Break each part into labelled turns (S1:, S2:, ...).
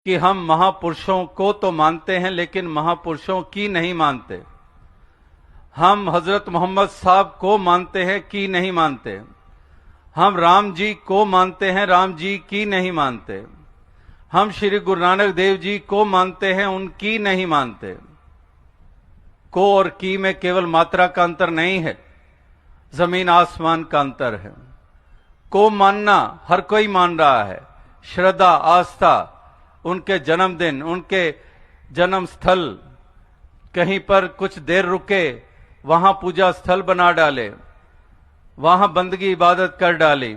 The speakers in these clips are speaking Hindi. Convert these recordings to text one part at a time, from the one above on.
S1: कि हम महापुरुषों को तो मानते हैं लेकिन महापुरुषों की नहीं मानते। हम हजरत मोहम्मद साहब को मानते हैं कि नहीं मानते। हम राम जी को मानते हैं, राम जी की नहीं मानते। हम श्री गुरु नानक देव जी को मानते हैं, उनकी नहीं मानते। को और की में केवल मात्रा का अंतर नहीं है, जमीन आसमान का अंतर है। को मानना हर कोई मान रहा है, श्रद्धा आस्था, उनके जन्मदिन, उनके जन्म स्थल, कहीं पर कुछ देर रुके, वहां पूजा स्थल बना डाले, वहां बंदगी इबादत कर डाली।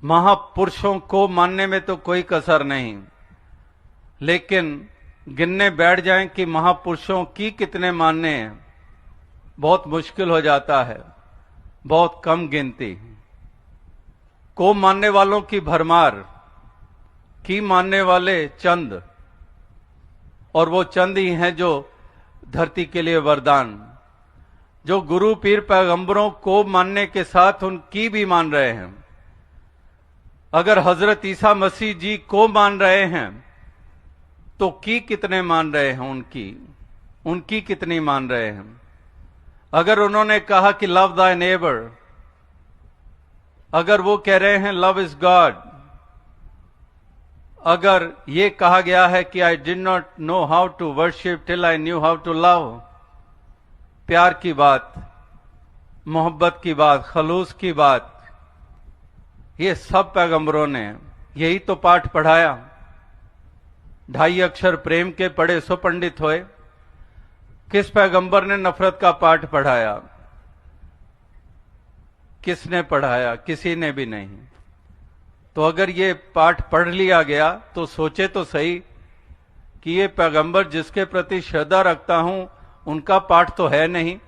S1: महापुरुषों को मानने में तो कोई कसर नहीं, लेकिन गिनने बैठ जाएं कि महापुरुषों की कितने मानने हैं, बहुत मुश्किल हो जाता है, बहुत कम गिनती। को मानने वालों की भरमार, की मानने वाले चंद, और वो चंद ही हैं जो धरती के लिए वरदान, जो गुरु पीर पैगंबरों को मानने के साथ उनकी भी मान रहे हैं। अगर हजरत ईसा मसीह जी को मान रहे हैं तो की कितने मान रहे हैं, उनकी कितनी मान रहे हैं। अगर उन्होंने कहा कि लव दाय नेबर, अगर वो कह रहे हैं लव इज गॉड, अगर ये कहा गया है कि I did not know how to worship till I knew how to love, प्यार की बात, मोहब्बत की बात, खलूस की बात, ये सब पैगंबरों ने यही तो पाठ पढ़ाया। 2.5 अक्षर प्रेम के पढ़े सो पंडित होए। किस पैगंबर ने नफरत का पाठ पढ़ाया? किसने पढ़ाया? किसी ने भी नहीं। तो अगर ये पाठ पढ़ लिया गया तो सोचे तो सही कि ये पैगंबर जिसके प्रति श्रद्धा रखता हूं उनका पाठ तो है नहीं,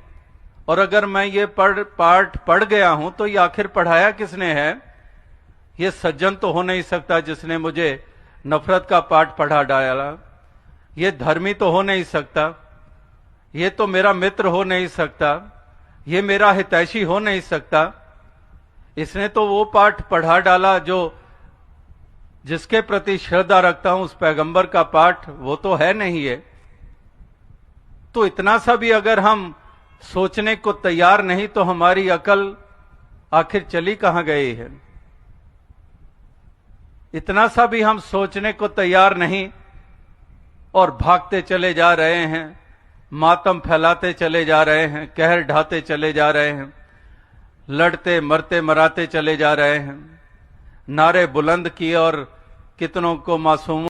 S1: और अगर मैं ये पाठ पढ़ गया हूं तो ये आखिर पढ़ाया किसने है? ये सज्जन तो हो नहीं सकता जिसने मुझे नफरत का पाठ पढ़ा डाला। ये धर्मी तो हो नहीं सकता, ये तो मेरा मित्र हो नहीं सकता, ये मेरा हितैषी हो नहीं सकता। इसने तो वो पाठ पढ़ा डाला जो जिसके प्रति श्रद्धा रखता हूं, उस पैगंबर का पाठ वो तो है नहीं है। तो इतना सा भी अगर हम सोचने को तैयार नहीं तो हमारी अकल आखिर चली कहां गई है? इतना सा भी हम सोचने को तैयार नहीं और भागते चले जा रहे हैं, मातम फैलाते चले जा रहे हैं, कहर ढाते चले जा रहे हैं, लड़ते मरते मराते चले जा रहे हैं, नारे बुलंद किए और कितनों को मासूम